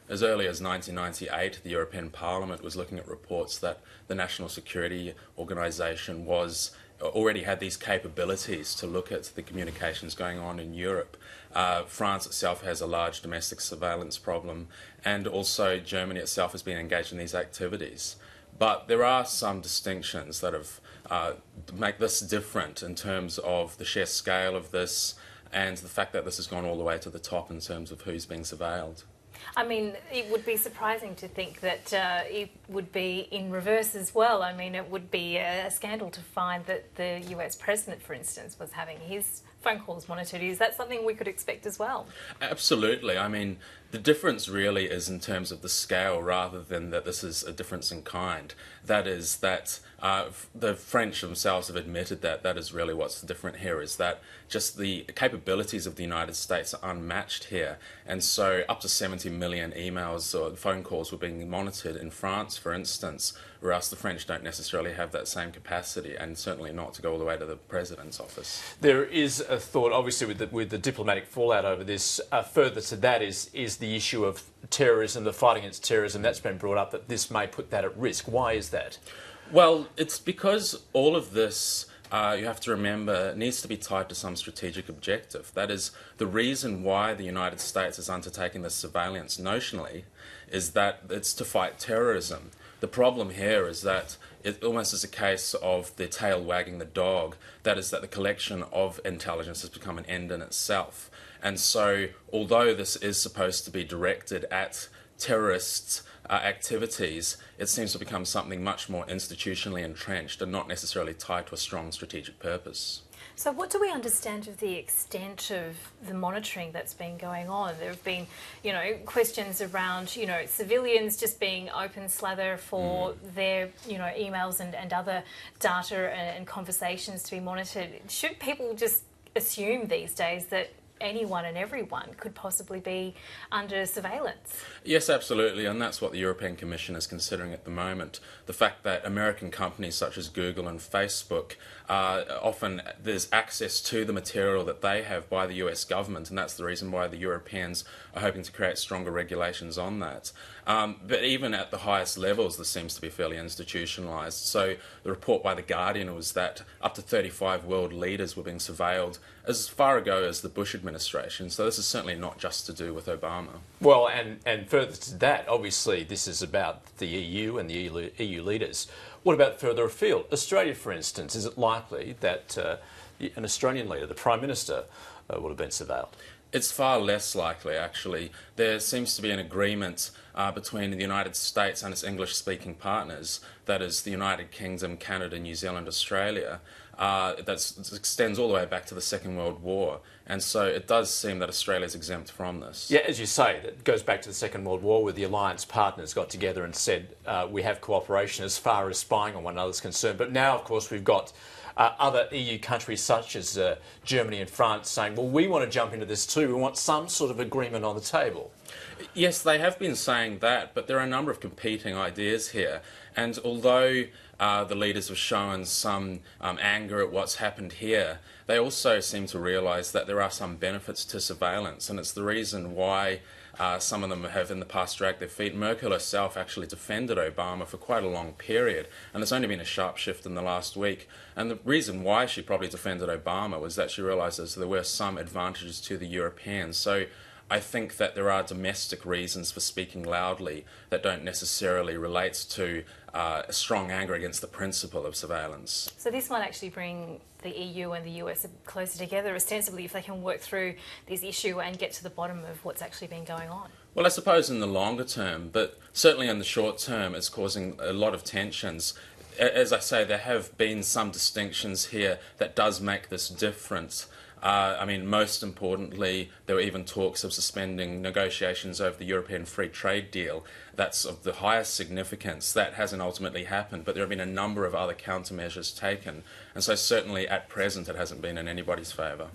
As early as 1998, the European Parliament was looking at reports that the National Security Organisation already had these capabilities to look at the communications going on in Europe. France itself has a large domestic surveillance problem, and also Germany itself has been engaged in these activities. But there are some distinctions that make this different in terms of the sheer scale of this and the fact that this has gone all the way to the top in terms of who's being surveilled. I mean, it would be surprising to think that it would be in reverse as well. I mean, it would be a scandal to find that the US president, for instance, was having his phone calls monitored. Is that something we could expect as well? Absolutely. I mean, the difference really is in terms of the scale rather than that this is a difference in kind. That is that the French themselves have admitted that that is really what's different here, is that just the capabilities of the United States are unmatched here. And so up to 70 million emails or phone calls were being monitored in France, for instance, whereas the French don't necessarily have that same capacity, and certainly not to go all the way to the president's office. There is a thought, obviously, with the diplomatic fallout over this, further to that is the issue of terrorism, the fight against terrorism. That's been brought up, that this may put that at risk. Why is that? Well, it's because all of this, you have to remember, needs to be tied to some strategic objective. That is, the reason why the United States is undertaking this surveillance notionally is that it's to fight terrorism. The problem here is that it almost is a case of the tail wagging the dog. That is, that the collection of intelligence has become an end in itself. And so, although this is supposed to be directed at terrorist activities, it seems to become something much more institutionally entrenched and not necessarily tied to a strong strategic purpose. So what do we understand of the extent of the monitoring that's been going on? There have been, questions around, civilians just being open slather for their, emails and other data and conversations to be monitored. Should people just assume these days that anyone and everyone could possibly be under surveillance? Yes, absolutely, and that's what the European Commission is considering at the moment. The fact that American companies such as Google and Facebook, often there's access to the material that they have by the US government, and that's the reason why the Europeans are hoping to create stronger regulations on that. But even at the highest levels, this seems to be fairly institutionalised. So the report by The Guardian was that up to 35 world leaders were being surveilled as far ago as the Bush administration. So this is certainly not just to do with Obama. Well, and further to that, obviously this is about the EU and the EU leaders. What about further afield? Australia, for instance, is it likely that an Australian leader, the Prime Minister, would have been surveilled? It's far less likely, actually. There seems to be an agreement between the United States and its English-speaking partners, that is the United Kingdom, Canada, New Zealand, Australia, that extends all the way back to the Second World War. And so it does seem that Australia is exempt from this. Yeah, as you say, that goes back to the Second World War, where the alliance partners got together and said we have cooperation as far as spying on one another is concerned. But now, of course, we've got other EU countries such as Germany and France saying, well, we want to jump into this too. We want some sort of agreement on the table. Yes, they have been saying that, but there are a number of competing ideas here. And although the leaders have shown some anger at what's happened here, they also seem to realise that there are some benefits to surveillance, and it's the reason why some of them have in the past dragged their feet. Merkel herself actually defended Obama for quite a long period, and there's only been a sharp shift in the last week. And the reason why she probably defended Obama was that she realises there were some advantages to the Europeans. So I think that there are domestic reasons for speaking loudly that don't necessarily relate to a strong anger against the principle of surveillance. So this might actually bring the EU and the US closer together, ostensibly, if they can work through this issue and get to the bottom of what's actually been going on. Well, I suppose in the longer term, but certainly in the short term, it's causing a lot of tensions. As I say, there have been some distinctions here that does make this different. I mean, most importantly, there were even talks of suspending negotiations over the European Free Trade Deal. That's of the highest significance. That hasn't ultimately happened, but there have been a number of other countermeasures taken. And so certainly at present it hasn't been in anybody's favour.